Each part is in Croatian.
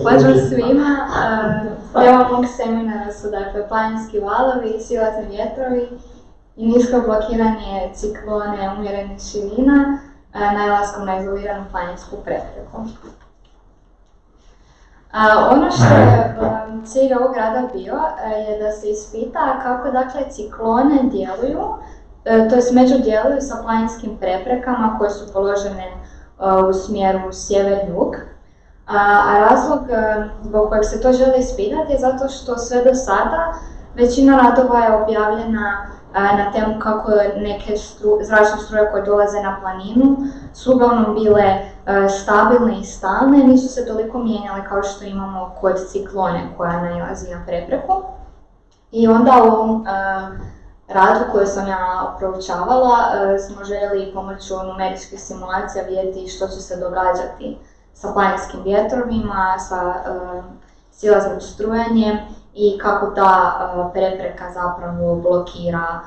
Pozdrav svima, tema mog seminara su dakle planinski valovi, silazni vjetrovi i nisko blokiranje ciklone umjerenih širina najlaskom na izoliranu planinsku prepreku. Ono što je cilj ovog rada bio je da se ispita kako dakle ciklone djeluju, to jest međudjeluju sa planinskim preprekama koje su položene u smjeru sjever-jug. A razlog zbog kojeg se to želi ispitati je zato što sve do sada većina radova je objavljena na temu kako neke zračne struje koje dolaze na planinu su uglavnom bile stabilne i stalne, nisu se toliko mijenjale kao što imamo kod ciklone koja nailazi na prepreku. I onda u ovom radu koju sam ja proučavala smo željeli pomoću numeričkih simulacija vidjeti što će se događati sa planinskim vjetrovima, sa silaznim strujanjem i kako ta prepreka zapravo blokira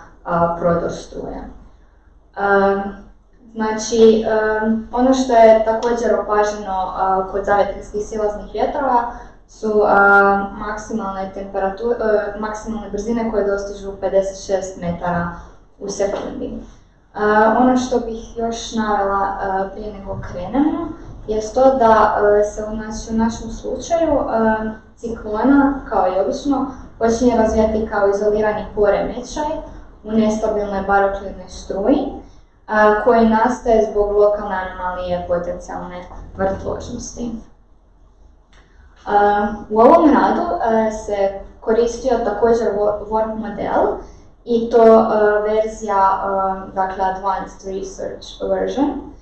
prodor struje. Znači, ono što je također opaženo kod zavjetrinskih silaznih vjetrova su maksimalne brzine koje dostižu 56 metara u sekundi. Ono što bih još navela prije nego krenemo je to da se u našem slučaju ciklona, kao i obično, počinje razvijati kao izolirani poremećaj u nestabilnoj baroklidnoj struji koji nastaje zbog lokalne anomalije potencijalne vrtložnosti. U ovom radu se koristio također warp model i to verzija, dakle Advanced Research Version.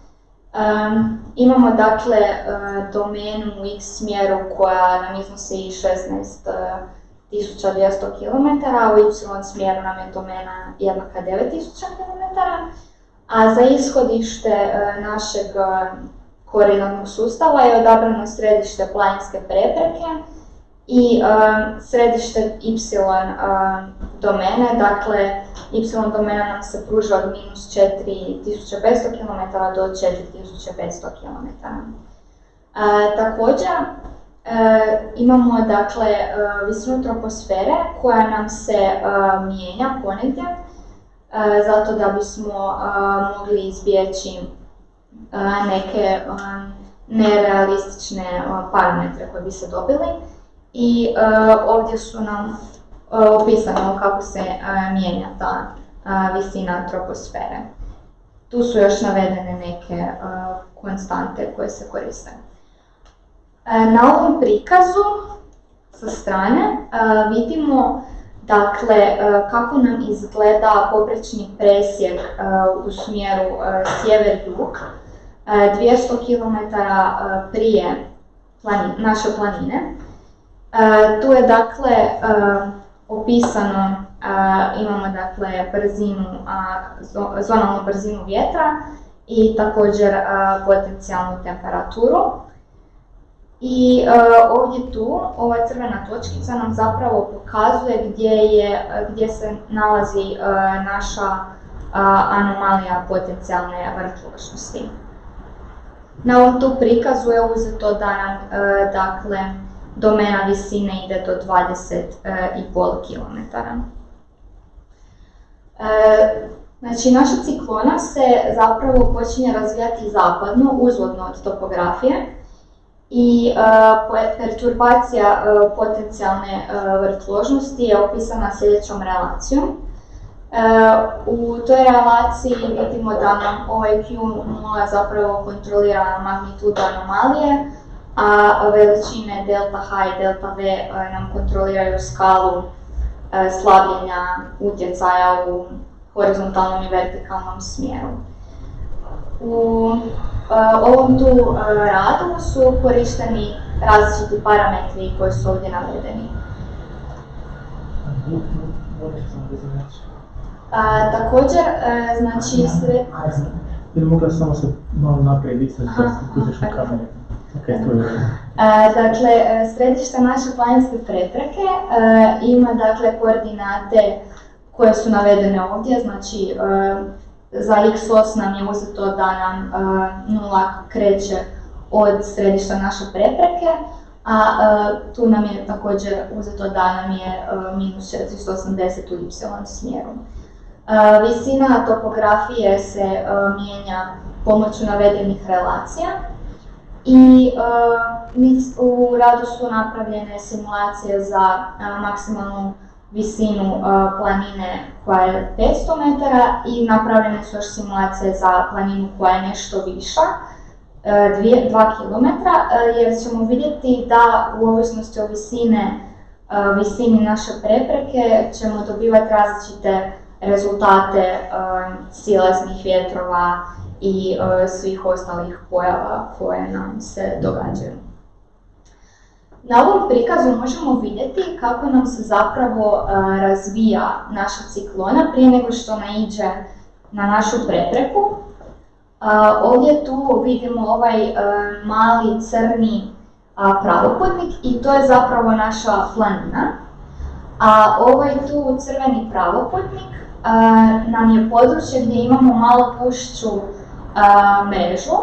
Imamo dakle domenu u x smjeru koja nam iznosi 16.200 km, a u y smjeru nam je domena jednaka 9.000 km, a za ishodište našeg koordinatnog sustava je odabrano središte planinske prepreke i središte y domene, dakle y domena nam se pruža od minus 4.500 km do 4.500 km. Također imamo dakle visinu troposfere koja nam se mijenja ponegdje zato da bismo mogli izbjeći neke nerealistične parametre koje bi se dobili i ovdje su nam opisano kako se mijenja ta visina troposfere. Tu su još navedene neke konstante koje se koriste. Na ovom prikazu sa strane vidimo dakle kako nam izgleda poprečni presjek u smjeru sjever-jug 200 km prije naše planine. Tu je dakle opisano, imamo dakle brzinu, zonalnu brzinu vjetra i također potencijalnu temperaturu. I ovdje tu, ova crvena točkica nam zapravo pokazuje gdje se nalazi naša anomalija potencijalne vrtložnosti. Na ovom tu prikazu je uzeto da nam dakle, domena visine ide do 20,5 km. Znači, naša ciklona se zapravo počinje razvijati zapadno, uzvodno od topografije i perturbacija potencijalne vrtložnosti je opisana sljedećom relacijom. U toj relaciji vidimo da nam ovaj Q0 zapravo kontrolira magnitudu anomalije, a veličine delta H i delta V nam kontroliraju skalu slabljenja utjecaja u horizontalnom i vertikalnom smjeru. U ovom tu radu su korišteni različiti parametri koji su ovdje navedeni. Također, znači... Ili mogla samo se malo naprijed ići da kućeš u kameru. Dakle, središte naše planinske prepreke ima dakle koordinate koje su navedene ovdje, znači za x os nam je uzeto da nam nula kreće od središta naše prepreke, a tu nam je također uzeto da nam je minus 480 u y smjeru. Visina topografije se mijenja pomoću navedenih relacija i u radu su napravljene simulacije za maksimalnu visinu planine koja je 500 metara i napravljene su još simulacije za planinu koja je nešto viša, 2 km, jer ćemo vidjeti da u ovisnosti o visini naše prepreke ćemo dobivati različite rezultate silaznih vjetrova i svih ostalih pojava koje nam se događaju. Na ovom prikazu možemo vidjeti kako nam se zapravo razvija naša ciklona prije nego što naiđe na našu prepreku. Ovdje tu vidimo ovaj mali crni pravokotnik i to je zapravo naša planina. A ovaj tu crveni pravokotnik nam je područje gdje imamo malo gušću mrežu.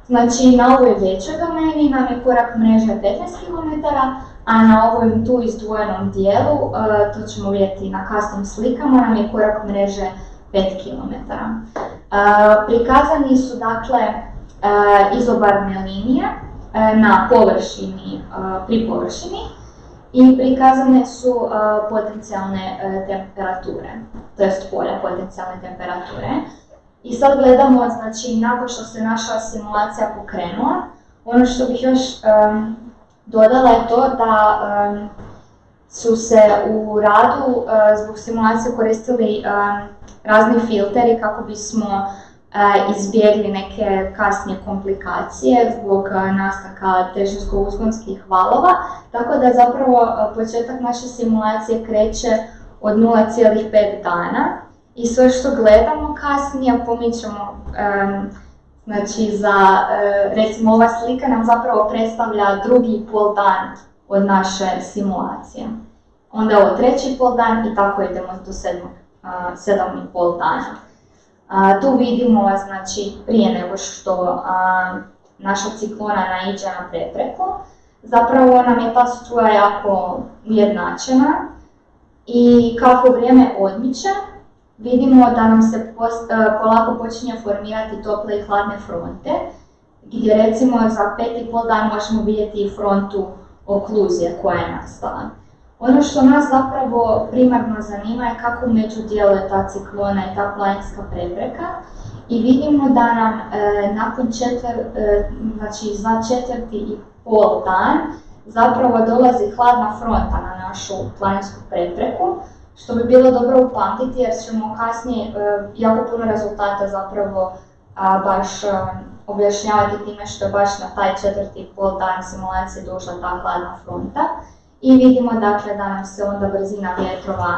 Znači na ovoj većoj domeni nam je korak mreže 15 km, a na ovom tu izdvojenom dijelu, to ćemo vidjeti na kasnim slikama, nam je korak mreže 5 km. Prikazani su dakle izobarne linije na površini, pri površini i prikazane su potencijalne temperature, to jest polja potencijalne temperature. I sad gledamo, znači, nakon što se naša simulacija pokrenula, ono što bih još dodala je to da su se u radu zbog simulacije koristili razni filteri kako bismo izbjegli neke kasnije komplikacije zbog nastanka težinsko-usponskih valova, tako da zapravo početak naše simulacije kreće od 0,5 dana i sve što gledamo kasnije pomičemo, znači recimo ova slika nam zapravo predstavlja 2,5 dan od naše simulacije. Onda ovo 3,5 dan i tako idemo do 7,5 dana. Tu vidimo, znači, prije nego što naša ciklona naiđe na prepreku, zapravo nam je ta struja jako ujednačena i kako vrijeme odmiče, vidimo da nam se polako počinje formirati tople i hladne fronte, gdje recimo za 5,5 dan možemo vidjeti i frontu okluzije koja je nastala. Ono što nas zapravo primarno zanima je kako među djeluje ta ciklona i ta planinska prepreka i vidimo da nam nakon znači za 4,5 dan zapravo dolazi hladna fronta na našu planinsku prepreku, što bi bilo dobro upamtiti jer ćemo kasnije jako puno rezultata zapravo baš objašnjavati time što je baš na taj 4,5 dan simulacije došla ta hladna fronta. I vidimo dakle da nam se onda brzina vjetrova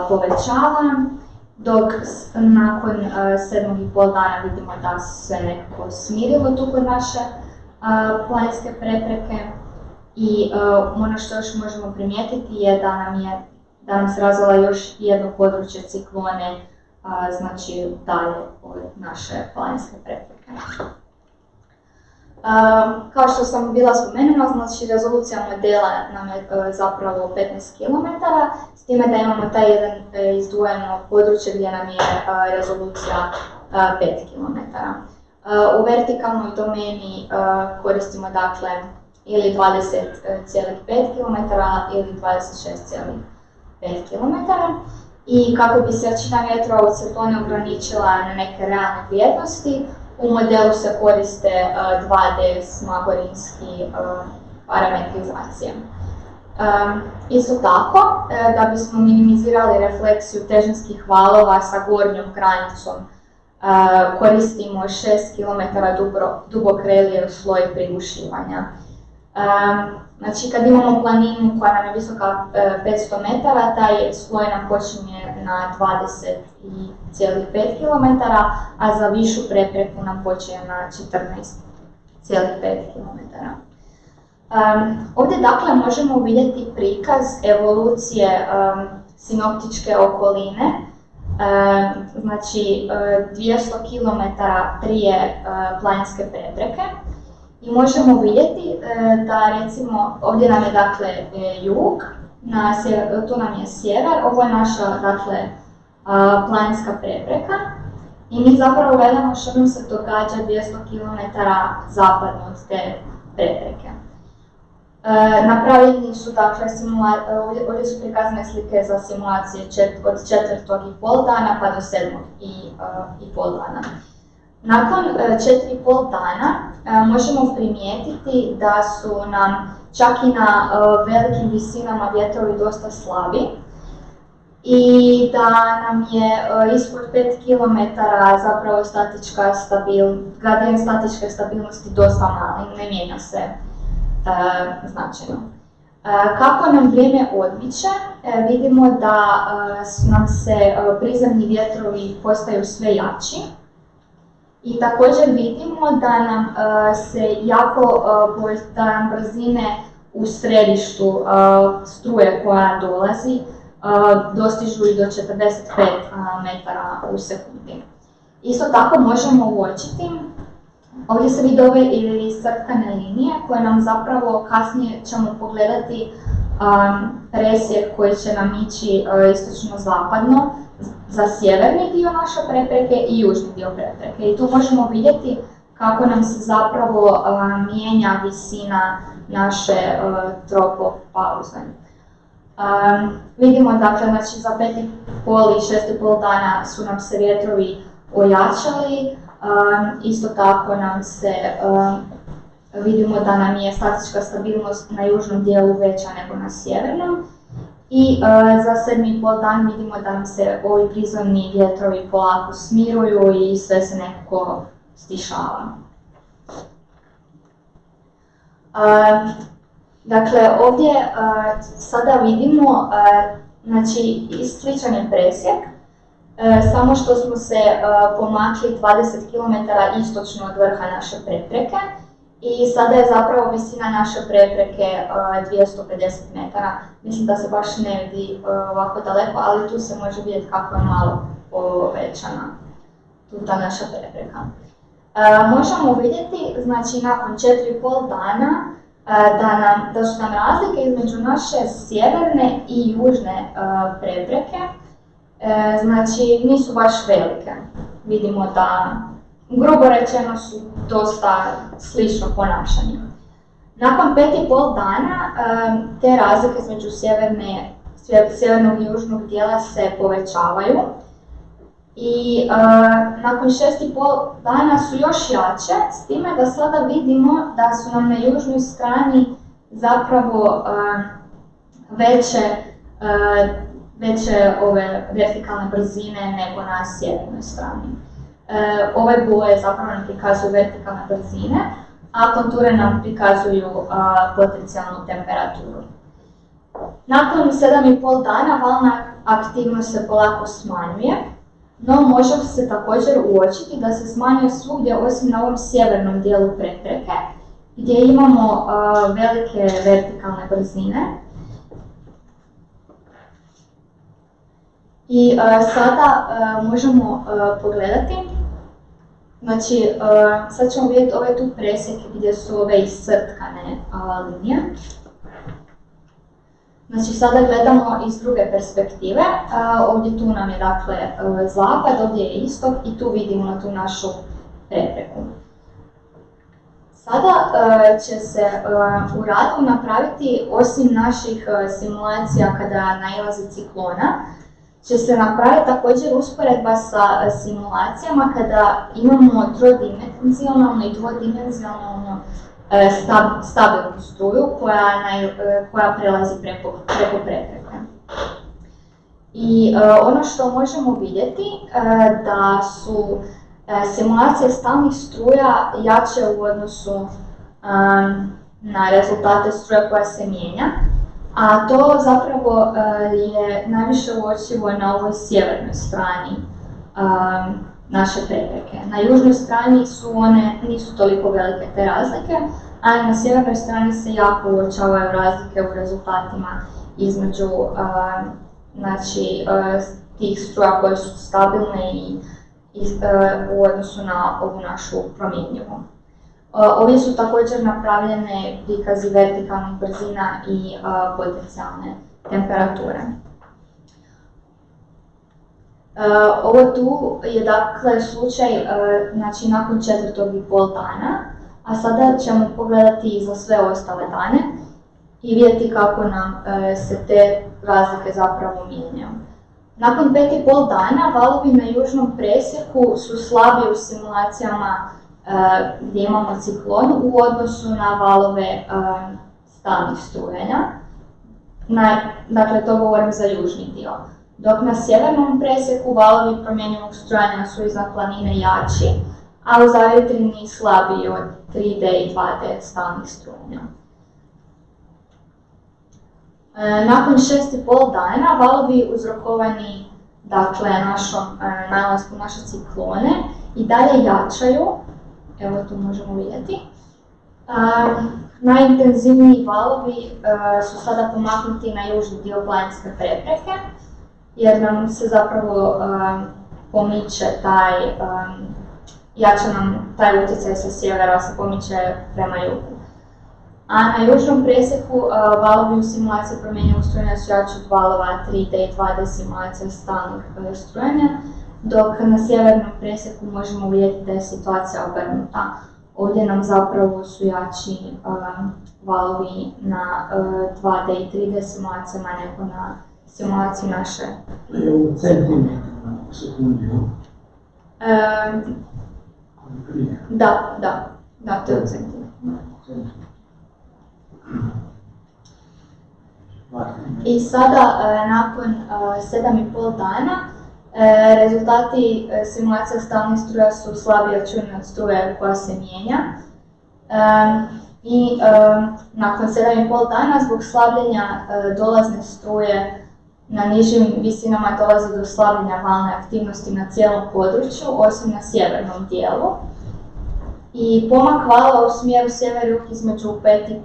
povećava, dok nakon 7,5 dana vidimo da se nekako smirilo tu kod naše planinske prepreke. I ono što još možemo primijetiti je da nam se razvila još jedno područje ciklone, znači dalje od naše planinske prepreke. Kao što sam bila spomenula, znači rezolucija modela nam je zapravo 15 km, s time da imamo taj jedan izdvojeno područje gdje nam je rezolucija 5 km. U vertikalnoj domeni koristimo dakle ili 20,5 km ili 26,5 km. I kako bi se jačina vjetrova u cikloni ograničila na neke realne vrijednosti, u modelu se koriste 2D smagorinski parametrizacije. Isto tako, da bismo minimizirali refleksiju težinskih valova sa gornjom granicom, koristimo 6 km dubok relijev sloj prigušivanja. Znači, kad imamo planinu koja nam je visoka 500 metara, taj sloj nam počinje na 20,5 km, a za višu prepreku nam počinje na 14,5 km. Ovdje dakle možemo vidjeti prikaz evolucije sinoptičke okoline, znači 200 km prije planinske prepreke. I možemo vidjeti da recimo ovdje nam je dakle jug, tu nam je sjever, ovo je naša dakle planinska prepreka i mi zapravo gledamo što nam se događa 200 km zapadno od te prepreke. Napravljeni su dakle ovdje su prikazane slike za simulacije od 4,5 dana pa do 7,5 dana. Nakon 4,5 dana možemo primijetiti da su nam čak i na velikim visinama vjetrovi dosta slabi i da nam je ispod 5 km zapravo gradijent statičke stabilnosti dosta mali, ne mijenja se značajno. Kako nam vrijeme odmiče, vidimo da nam se prizemni vjetrovi postaju sve jači. I također vidimo da nam da nam brzine u središtu struje koja dolazi dostižu i do 45 metara u sekundi. Isto tako možemo uočiti, ovdje se vidi ove iscrtane linije koje nam zapravo kasnije ćemo pogledati presjek koji će nam ići istočno-zapadno za sjeverni dio naše prepreke i južni dio prepreke. I tu možemo vidjeti kako nam se zapravo mijenja visina naše tropopauze. Vidimo dakle, znači za 5,5 i 6,5 dana su nam se vjetrovi ojačali, isto tako nam se vidimo da nam je statička stabilnost na južnom dijelu veća nego na sjevernom. I za 7,5 dan vidimo da nam se ovi prizemni vjetrovi polako smiruju i sve se nekako stišava. Dakle, ovdje sada vidimo, znači sličan je presjek, samo što smo se pomakli 20 km istočno od vrha naše prepreke i sada je zapravo visina naše prepreke 250 metara. Mislim da se baš ne vidi ovako daleko, ali tu se može vidjeti kako je malo povećana ta naša prepreka. Možemo vidjeti, znači nakon 4,5 dana, da su nam razlike između naše sjeverne i južne prepreke, znači nisu baš velike. Vidimo da, grubo rečeno, su dosta slično ponašanje. Nakon 5,5 dana te razlike između sjevernog i južnog dijela se povećavaju i nakon 6,5 dana su još jače, s time da sada vidimo da su nam na južnoj strani zapravo veće ove vertikalne brzine nego na sjevernoj strani. Ove boje zapravo nam prikazuju vertikalne brzine, a konture nam prikazuju potencijalnu temperaturu. Nakon 7,5 dana valna aktivnost se polako smanjuje, no može se također uočiti da se smanjuje svugdje osim na ovom sjevernom dijelu prepreke, gdje imamo velike vertikalne brzine. I sada možemo pogledati, znači sad ćemo vidjeti ove tu presjeke gdje su ove iscrtkane linije. Znači sada gledamo iz druge perspektive, ovdje tu nam je dakle zapad, ovdje je istok i tu vidimo tu našu prepreku. Sada će se u radu napraviti, osim naših simulacija kada nailazi ciklona, će se napraviti također usporedba sa simulacijama kada imamo trodimenzionalno i dvodimenzionalno stabilnu struju koja prelazi preko prepreke. I ono što možemo vidjeti da su simulacije stalnih struja jače u odnosu na rezultate struje koja se mijenja, a to zapravo je najviše uočivo na ovoj sjevernoj strani naše prepreke. Na južnoj strani nisu toliko velike te razlike, a na sjevernoj strani se jako uočavaju razlike u rezultatima između tih struja koje su stabilne i u odnosu na ovu našu promjenjivu. Ovdje su također napravljene prikazi vertikalnih brzina i potencijalne temperature. Ovo tu je dakle slučaj znači, nakon 4,5 dana, a sada ćemo pogledati i za sve ostale dane i vidjeti kako nam se te razlike zapravo mijenjaju. Nakon 5,5 dana valovi na južnom presjeku su slabiji u simulacijama gdje imamo ciklon u odnosu na valove stalnih strujenja. Dakle, to govorim za južni dio. Dok na sjevernom presjeku valovi promjenjivog strujanja su iznad planine jači, a u zavjetrini slabiji od 3D i 2D stalnih strujenja. Nakon 6,5 dana valovi uzrokovani dakle, nalaskom naše ciklone i dalje jačaju, evo tu možemo vidjeti. Najintenzivniji valovi su sada pomaknuti na južni dio planinske prepreke, jer nam se zapravo pomiče jača nam taj utjecaj sa sjevera, se pomiče prema jugu. A na južnom presjeku valovi u simulaciji promjenjivog strujanja su jači od valova 3D i 2D simulacija stalnih strujanja, dok na sjevernom presjeku možemo vidjeti da je situacija obrnuta. Ovdje nam zapravo su jači valovi na 2D i 3D simulacijama nego na simulaciji naše. To je u centimetrima u sekundi, Da, to je u centimetrima. I sada, nakon 7,5 dana, rezultati simulacija stalnih struja su slabije čudne od struje koja se mijenja. I nakon 7,5 dana, zbog slabljenja dolazne struje na nižim visinama dolazi do slabljenja valne aktivnosti na cijelom području, osim na sjevernom dijelu. I pomak vala u smjeru sjever-jug između 5,5 i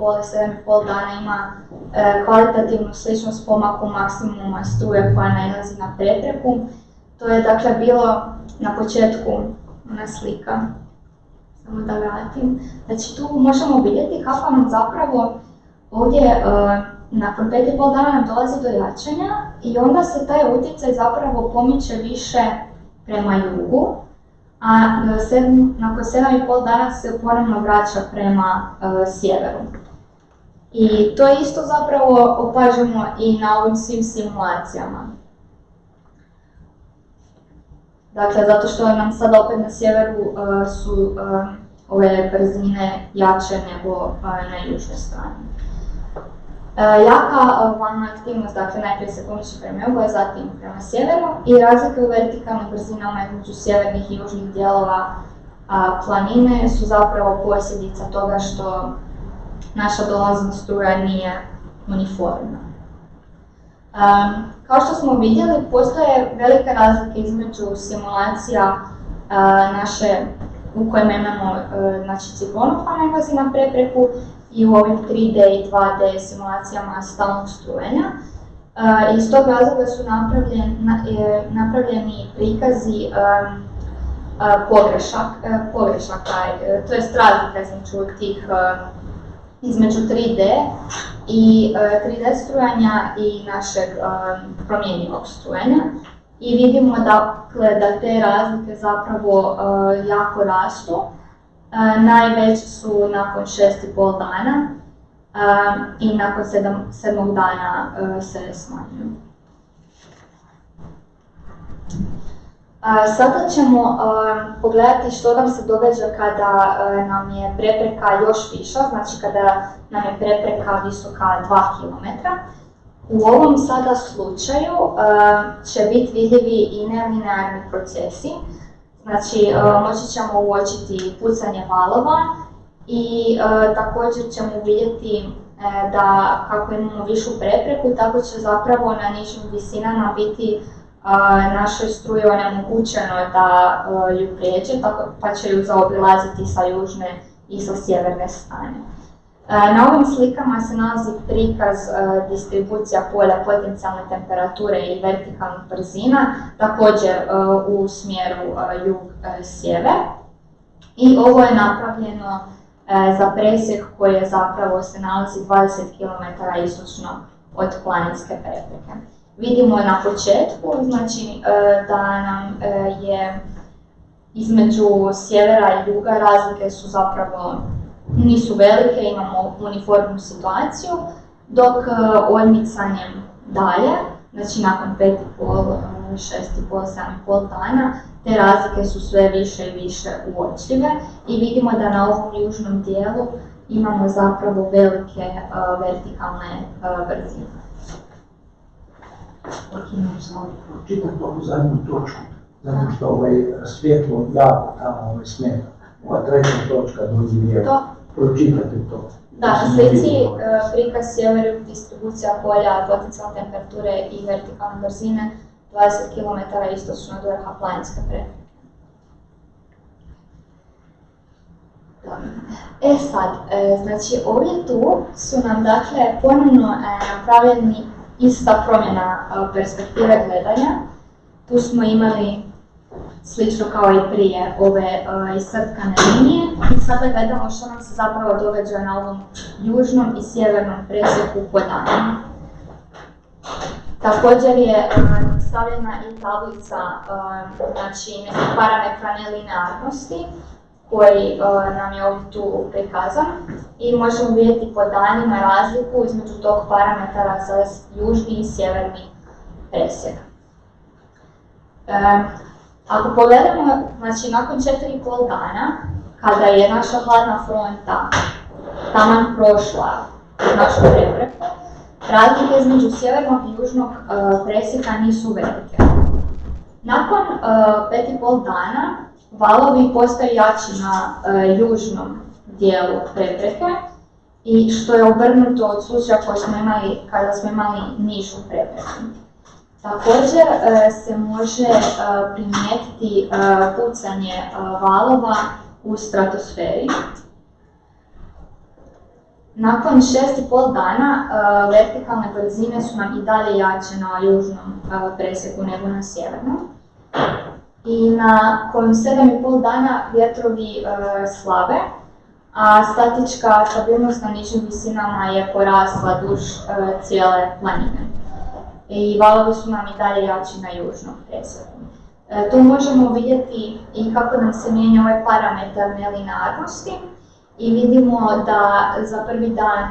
7,5 dana ima kvalitativnu sličnost pomaku maksimuma struje koja nailazi na prepreku. To je dakle bilo na početku ona slika. Samo da vratim. Znači tu možemo vidjeti kako nam zapravo ovdje nakon 5,5 dana nam dolazi do jačanja i onda se taj utjecaj zapravo pomiče više prema jugu, a nakon 7,5 dana se ponovno vraća prema sjeveru. I to isto zapravo opažamo i na ovim svim simulacijama. Dakle, zato što nam sada opet na sjeveru su ove brzine jače nego na južnoj strani. Jaka valna aktivnost, dakle najprije se pomiče prema jugu, a zatim prema sjeveru i razlike u vertikalnim brzinama između sjevernih i južnih dijelova planine su zapravo posljedica toga što naša dolazna struja nije uniformna. Kao što smo vidjeli, postoje velike razlike između simulacija naše u kojima imamo ciklon koja nailazi na prepreku i u ovim 3D i 2D simulacijama stalnog strujenja. Iz tog razloga su napravljeni prikazi pogrešaka, to je razlika između 3D i 3D strujanja i našeg promjenjivog strujanja. I vidimo da te razlike zapravo jako rastu. Najveće su nakon 6,5 dana i nakon 7. dana se smanjuju. Sada ćemo pogledati što nam se događa kada nam je prepreka još viša, znači kada nam je prepreka visoka 2 km. U ovom sada slučaju će biti vidljivi i nelinearni procesi. Znači, moći ćemo uočiti pucanje valova i također ćemo vidjeti da kako imamo višu prepreku, tako će zapravo na nižim visinama biti našoj struji onemogućeno da ju prijeđe, pa će ju zaobilaziti sa južne i sa sjeverne strane. Na ovim slikama se nalazi prikaz distribucija polja potencijalne temperature i vertikalnih brzina, također u smjeru jug-sjever. I ovo je napravljeno za presjek koji je zapravo se nalazi 20 km istočno od planinske prepreke. Vidimo na početku znači, da nam je između sjevera i juga razlike su zapravo nisu velike, imamo uniformnu situaciju, dok odmicanjem dalje, znači nakon 5,5, 6,5, 7,5 dana, te razlike su sve više i više uočljive i vidimo da na ovom južnom dijelu imamo zapravo velike vertikalne brzine. Hoćemo samo pročitati ovu zadnju točku, zato što svjetlo jako tamo smeta. Ova treća točka dođe lijevo. Pročitate to. Da, na slici prikaz sjever distribucija polja, potencijalne temperature i vertikalne brzine 20 km istočno od vrha planinske prepreke. Sad, znači ovdje tu su nam dakle ponovno napravljeni ista promjena perspektive gledanja. Tu smo imali slično kao i prije ove iscrtkane linije i sada gledamo što nam se zapravo događa na ovom južnom i sjevernom presjeku po danima. Također je stavljena i tablica znači nekih parametra nelinearnosti koji nam je ovdje tu prikazan i možemo vidjeti po danima razliku između tog parametara za južni i sjeverni presjek. Ako pogledamo, znači nakon 4,5 dana, kada je naša hladna fronta taman prošla našu prepreku, razlike između sjevernog i južnog presjeka nisu velike. Nakon 5,5 dana, valovi postaju jači na južnom dijelu prepreke i što je obrnuto od slučaja koji smo imali kada smo imali nižu prepreku. Također se može primijetiti pucanje valova u stratosferi. Nakon 6,5 dana vertikalne brzine su nam i dalje jače na južnom presjeku nego na sjevernom. I nakon 7,5 dana vjetrovi slabe, a statička stabilnost na nižim visinama je porasla duž cijele planine. I valovi su nam i dalje jači na južnom presjeku. Tu možemo vidjeti i kako nam se mijenja ovaj parametar nelinearnosti i vidimo da za prvi dan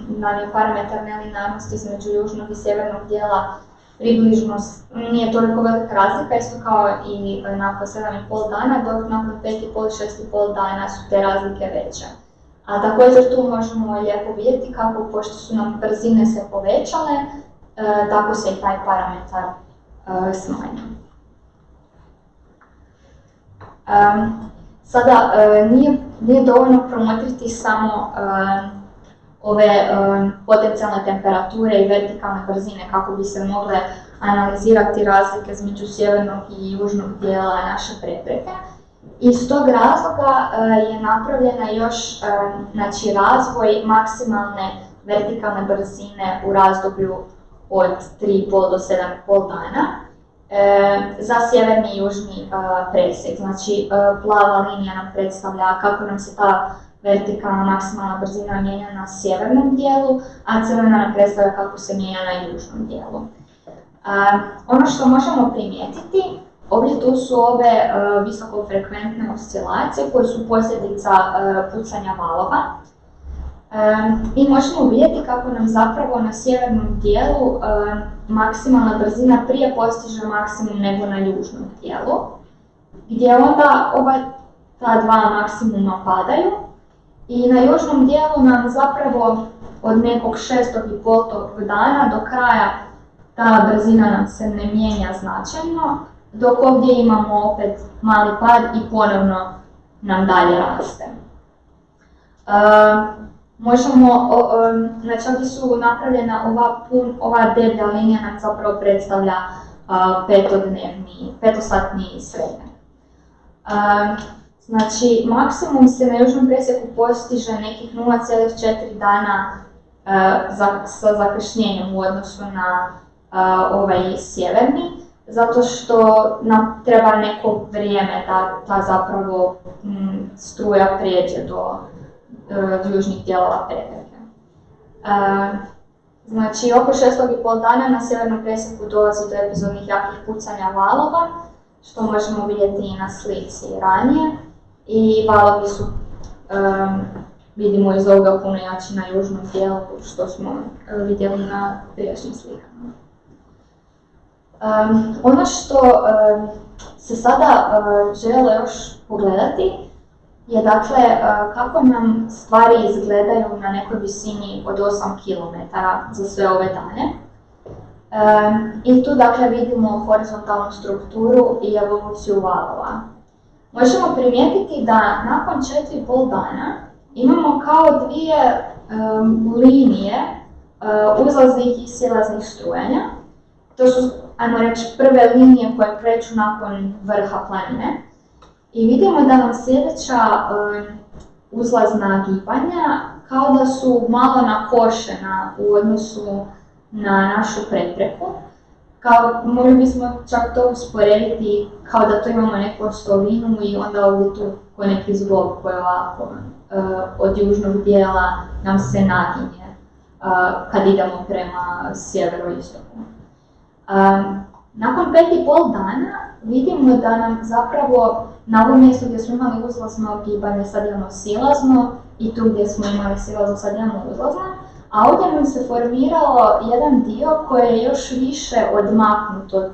nam je parametar nelinearnosti između južnog i sjevernog dijela približno, nije toliko velika razlika, isto kao i nakon 7,5 dana, dok nakon 5,5 i 6,5 dana su te razlike veće. A također tu možemo lijepo vidjeti kako, pošto su nam brzine se povećale, tako se i taj parametar smanjio. Sada, nije dovoljno promotriti samo ove potencijalne temperature i vertikalne brzine kako bi se mogle analizirati razlike između sjevernog i južnog dijela naše prepreke. Iz tog razloga je napravljena još znači, razvoj maksimalne vertikalne brzine u razdoblju od 3,5 do 7,5 dana za sjeverni i južni presjek. Znači, plava linija nam predstavlja kako nam se ta vertikalna maksimalna brzina mijenja na sjevernom dijelu, a crvena nam predstavlja kako se mijenja na južnom dijelu. Ono što možemo primijetiti, ovdje tu su ove visokofrekventne oscilacije koje su posljedica pucanja valova. I možemo vidjeti kako nam zapravo na sjevernom dijelu maksimalna brzina prije postiže maksimum nego na južnom dijelu, gdje onda ta dva maksimuma padaju i na južnom dijelu nam zapravo od nekog 6,5 dana do kraja ta brzina nam se ne mijenja značajno, dok ovdje imamo opet mali pad i ponovno nam dalje raste. Znači ovdje su napravljena ova deblja linija nam zapravo predstavlja petosatni svemiraj. Znači maksimum se na južnom presjeku postiže nekih 0,4 dana sa zakašnjenjem u odnosu na ovaj sjeverni, zato što nam treba neko vrijeme da ta zapravo struja prijeđe južnih dijelova prepreke. Znači, oko 6,5 dana na sjevernom presjeku dolazi do epizodnih jakih pucanja valova, što možemo vidjeti i na slici ranije. I valovi su, vidimo iz ovoga, puno jači na južnom dijelu, što smo vidjeli na prijašnjim slikama. Ono što se sada žele još pogledati je dakle kako nam stvari izgledaju na nekoj visini od 8 km za sve ove dane. I tu dakle vidimo horizontalnu strukturu i evoluciju valova. Možemo primijetiti da nakon 4,5 dana imamo kao dvije linije uzlaznih i silaznih strujanja. To su, ajmo reći, prve linije koje kreću nakon vrha planine. I vidimo da nam sljedeća uzlazna gibanja kao da su malo nakošena u odnosu na našu prepreku. Mogli bismo čak to usporediti kao da to imamo neku osovinu i onda ovdje tu ko neki zglob koji ovako od južnog dijela nam se naginje kad idemo prema sjeveroistoku. Nakon 5,5 dana vidimo da nam zapravo na ovom mjestu gdje smo imali uzlazno gibanje sad imamo silazno i tu gdje smo imali silazno sad imamo uzlazno, a ovdje nam se formiralo jedan dio koji je još više odmaknut od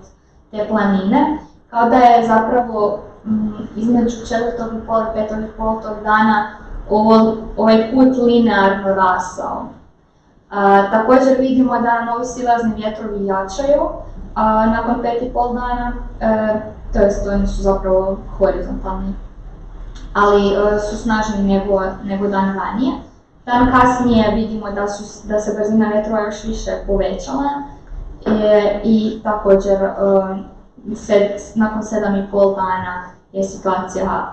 te planine, kao da je zapravo između 4,5 i 5,5 dana ovaj put linearno rasao. Također vidimo da nam ovi silazni vjetrovi jačaju nakon 5,5 dana, to jest oni su zapravo horizontalni, ali su snažniji nego dan ranije. Dan kasnije vidimo da se brzina vjetrova još više povećala i također nakon 7,5 dana je situacija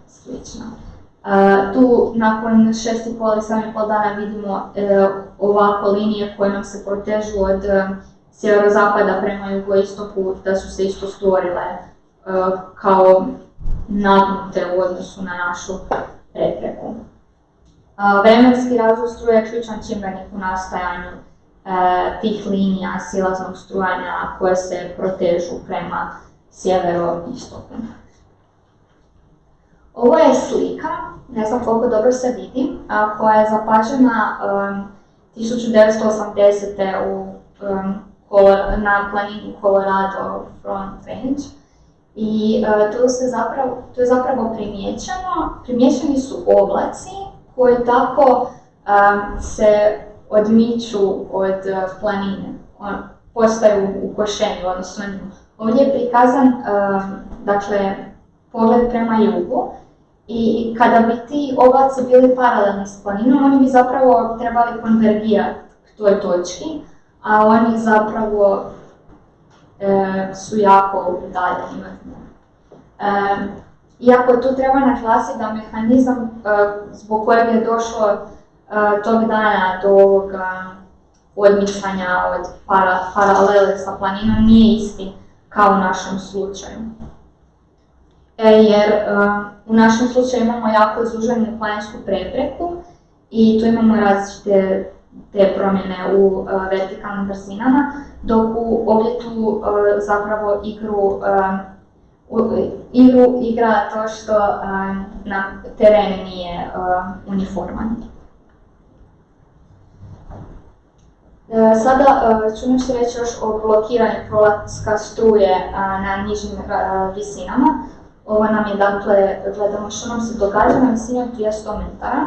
slična. Tu nakon 6,5 i 7,5 dana vidimo ovako linije koje nam se protežu od sjeverozapada prema jugoistoku, da su se isto stvorile kao nagnute u odnosu na našu prepreku. Vremenski razvoj struje je ključan čimbenik u nastajanju tih linija silaznog strujanja koje se protežu prema sjeveroistoku. Ovo je slika, ne znam koliko dobro se vidi, koja je zapažena 1980. Na planini Colorado Front Range. I to je zapravo primijećeni su oblaci koji tako se odmiču od planine, postaju ukošeni u odnosu na nju. Ovdje je prikazan dakle, pogled prema jugu i kada bi ti oblaci bili paralelni s planinom, oni bi zapravo trebali konvergirati k toj točki, a oni zapravo su jako udaljeni od nje. Iako tu treba naglasiti da mehanizam zbog kojeg je došlo tog dana do ovog odmicanja od paralele sa planinom nije isti kao u našem slučaju. Jer u našem slučaju imamo jako izluženu planinsku prepreku i tu imamo različite te promjene u vertikalnim brzinama, dok ovdje tu zapravo igru igra to što nam teren nije uniforman. Sada ću nešto reći još o blokiranju prolaska struje na nižim visinama. Ovo nam je, dakle, gledamo što nam se događa na visini od 200 metara.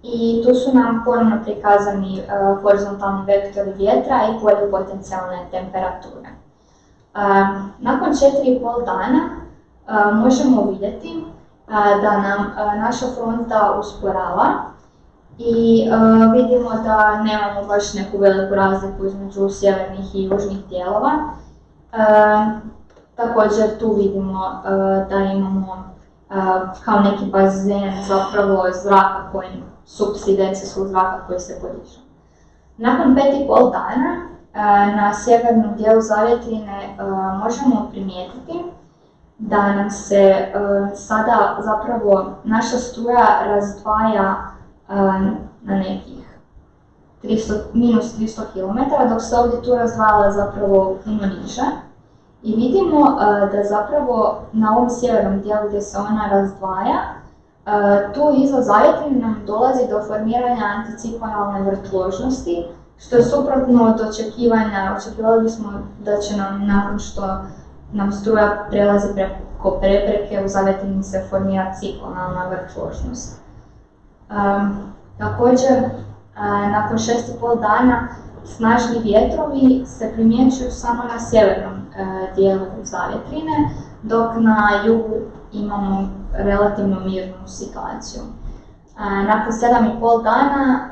I tu su nam ponovno prikazani horizontalni vektori vjetra i polje potencijalne temperature. Nakon 4,5 dana možemo vidjeti da nam naša fronta usporava i vidimo da nemamo baš neku veliku razliku između sjevernih i južnih dijelova. Također tu vidimo da imamo kao neki bazen zapravo zraka koji subsidentskog zraka koji se podiže. Nakon 5,5 dana na sjevernom dijelu zavjetrine možemo primijetiti da nam se sada zapravo naša struja razdvaja na nekih minus 300 km, dok se ovdje tu razdvajala zapravo puno niže. I vidimo da zapravo na ovom sjevernom dijelu gdje se ona razdvaja, tu iza zavjetrine nam dolazi do formiranja anticiklonalne vrtložnosti, što je suprotno od očekivanja. Očekivali bismo da će nam, nakon što nam struja prelazi preko prepreke, u zavjetrini se formira ciklonalna vrtložnost. Također, nakon 6,5 dana snažni vjetrovi se primjećuju samo na sjevernom dijelu zavjetrine, dok na jugu imamo relativno mirnu situaciju. Nakon 7,5 dana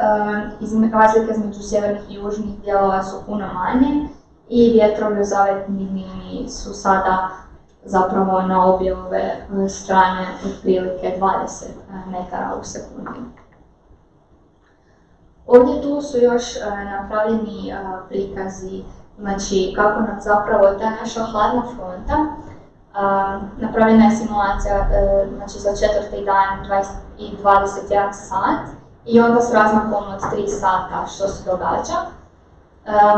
razlike između sjevernih i južnih dijelova su puno manje i vjetrovi u zavjetrini su sada zapravo na obje ove strane otprilike 20 metara u sekundi. Ovdje tu su još napravljeni prikazi, znači kako nam zapravo ta naša hladna fronta. Napravljena je simulacija znači, za 4. dan i 21 sat i onda s razmakom od 3 sata što se događa.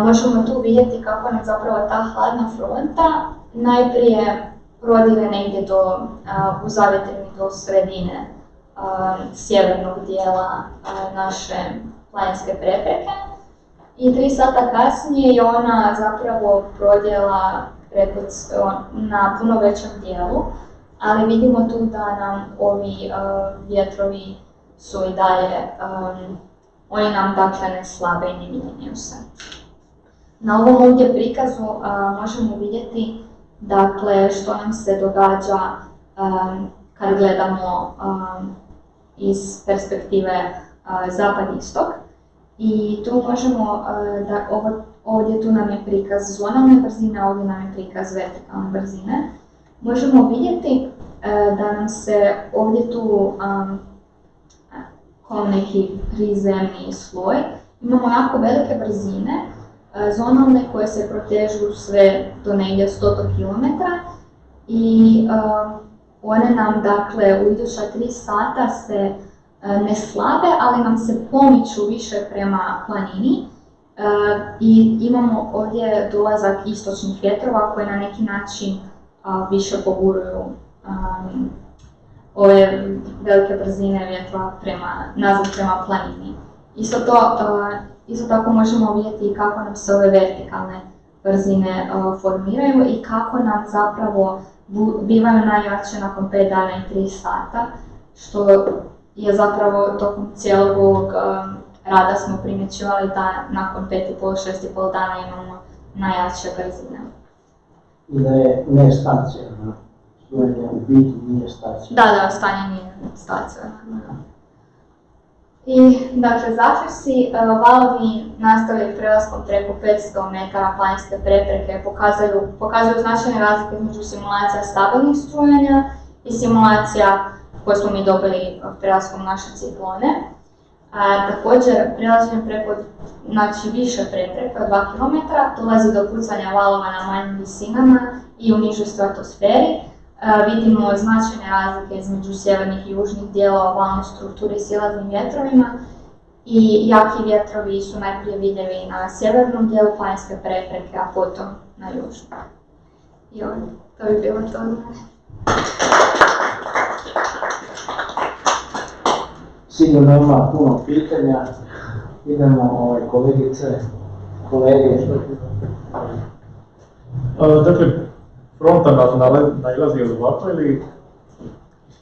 Možemo tu vidjeti kako nam zapravo ta hladna fronta najprije prodire negdje u zavjetrini do sredine sjevernog dijela naše planinske prepreke i 3 sata kasnije je ona zapravo prodjela na puno većem dijelu, ali vidimo tu da nam ovi vjetrovi su i dalje, oni nam dakle ne slabe i ne mijenjaju se. Na ovom ovdje prikazu možemo vidjeti dakle što nam se događa kad gledamo iz perspektive zapad-istok. I tu možemo, ovdje tu nam je prikaz zonalne brzine, ovdje nam je prikaz vertikalne brzine. Možemo vidjeti da nam se ovdje tu kao neki prizemni sloj, imamo jako velike brzine, zonalne koje se protežu sve do negdje 100 km i one nam dakle u iduća 3 sata se ne slabe, ali nam se pomiču više prema planini i imamo ovdje dolazak istočnih vjetrova koji na neki način više poguruju ove velike brzine vjetrova nazad prema planini. Isto tako možemo vidjeti kako nam se ove vertikalne brzine formiraju i kako nam zapravo bivaju najjače nakon 5 dana i 3 sata, što je zapravo tokom cijelog ovog rada smo primjećivali da nakon 5,5-6,5 dana imamo najjače brzine. I da je nestacionarno, strujanje u biti nije stacionarno. Da, stanje nije stacionarno. I dakle, zaključci, valovi nastavljaju prelaskom preko 500 metara planinske prepreke pokazuju značajne razlike između simulacija stabilnih strujanja i simulacija koje smo mi dobili prelaskom naše ciklone. Također, prelaženjem preko više prepreka od 2 km dolazi do pucanja valova na manjim visinama i u nižoj stratosferi. Vidimo značajne razlike između sjevernih i južnih dijelova valne strukture i silaznim vjetrovima i jaki vjetrovi su najprije vidljivi na sjevernom dijelu planinske prepreke, a potom na južnom. I to bi bilo to od mene. Sigurno ima puno pitanja, idemo kolegice, kolege. Dakle, fronta nailazi od ovako ili...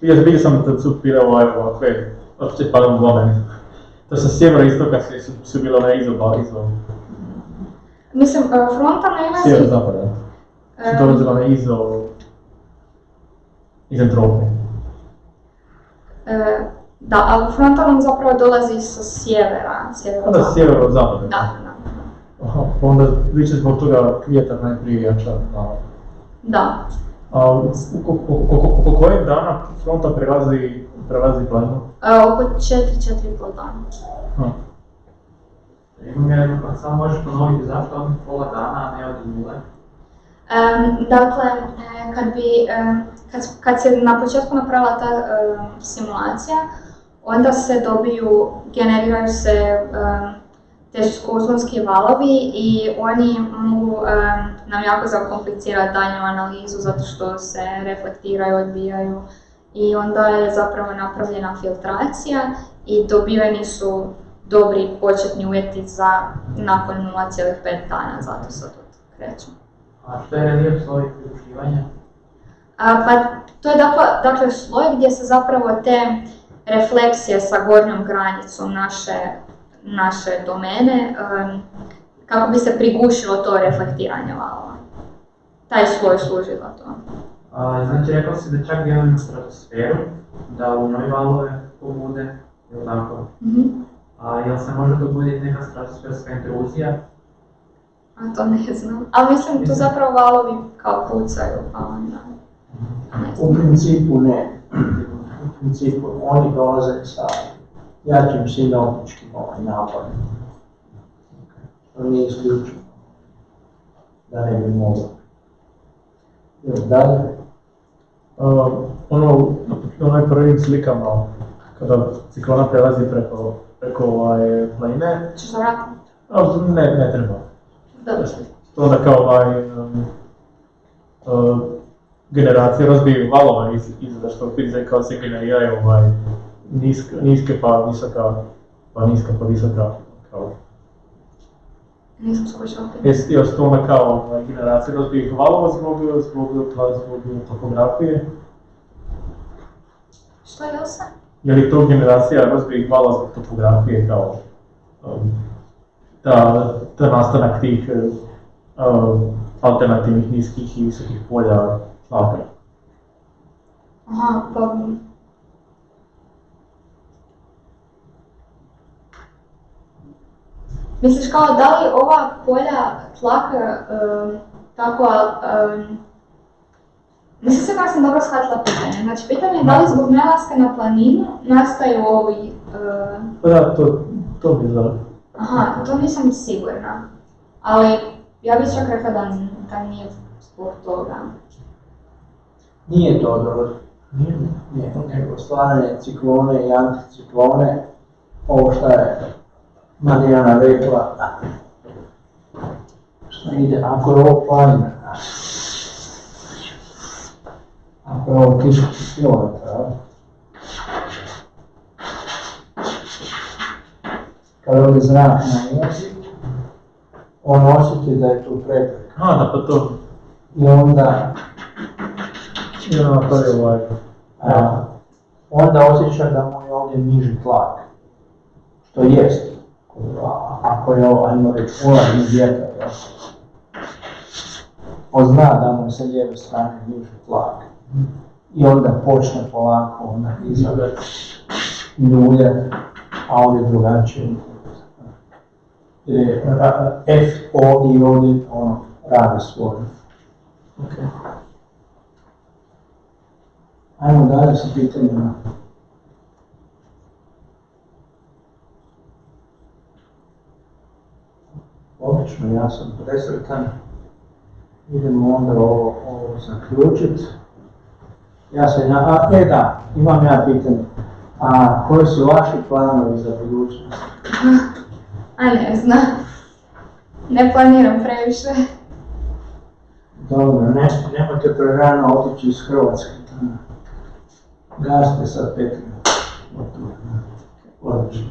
Vidio sam da su bile ovakve, opće padam u mene. Da sa sjevera istoka su bile one izobali. Mislim, fronta nailazi... Sjever-zapada. Su dolazile one izentrope. Da, ali fronta nam zapravo dolazi sa sjevera. Onda sjevero-zapada. Da. Aha, pa onda vi će zbog toga vjetar najprije jača. Da. Oko kojeg dana fronta prelazi planinu? Oko 4,5 dana. Imam jedno, pa samo možeš ponoviti zašto od pola dana, a ne od 0? Dakle, kad se na početku napravila ta simulacija, onda se generiraju se teškoozonski valovi i oni mogu nam jako zakomplicirati daljnju analizu zato što se reflektiraju, odbijaju i onda je zapravo napravljena filtracija i dobiveni su dobri početni uvjeti za nakon 0,5 dana, zato sad krećemo. A što je relief sloj priuživanja? Pa to je dakle sloj gdje se zapravo te refleksije sa gornjom granicom naše domene, kako bi se prigušilo to reflektiranje valova. Taj sloj služi za to. Znači rekao si da čak dijelimo stratosferu, da u njoj valove pobude, je li tako? Jel se može dobuditi neka stratosferska intruzija? A to ne znam. Ali mislim tu zapravo valovi kao pucaju, pa onda... U principu ne. U principu oni dolaze sa jačim sinoptičkim naporom. To nije isključeno. Da ne bi moglo. Još dalje? Onaj prvim slikama, kada ciklona prelazi preko planine... Češ da vratim? Ne treba. Dobro. To onda kao generacije razbiju valove iza što vidite kao se generiraju niske pa visoka, pa niska pa visoka. Nisam skušala pitati. Jesi to onda kao generacije razbijih valova zbog topografije? Što je se? Je li to generacija razbijih valova zbog topografije kao ta nastanak tih alternativnih niskih i visokih polja tlaka? Aha, pa... Misliš kao da li ova polja tlaka tako... Mislim se kako sam dobro shvatila pitanje. Znači pitanje je da li zbog nalaska na planinu nastaju ovi... Pa da, to bi znao. Aha, to nisam sigurna. Ali ja bih čak rekla da nije zbog toga. Nije to dobro. Nije, nego stvaranje ciklone i anticiklone, ovo što je Marijana rekla, što ide, ako je ovo planina, ako je ovo 1000 km, kada ovdje zrak nailazi, on osjeti da je tu prepreka. Da pa to. I onda onda osjeća da mu je ovdje niži tlak, što jest, ako je ovo, ajmo reći, ulazni vjetar, on zna da mu sa lijeve strane niži tlak. I onda počne polako onda izabrati ljuljat, a ovdje drugačije. F, O i ovdje rade svoje. Ajmo dalje sa pitanjima. Odlično, ja sam presretan. Idemo onda ovo zaključiti. Imam ja pitanje. Koji su vaši planovi za budućnost? Ne znam. Ne planiram previše. Dobro, nemojte prerano otići iz Hrvatske. Gasite sad 5 minuta. Odlično.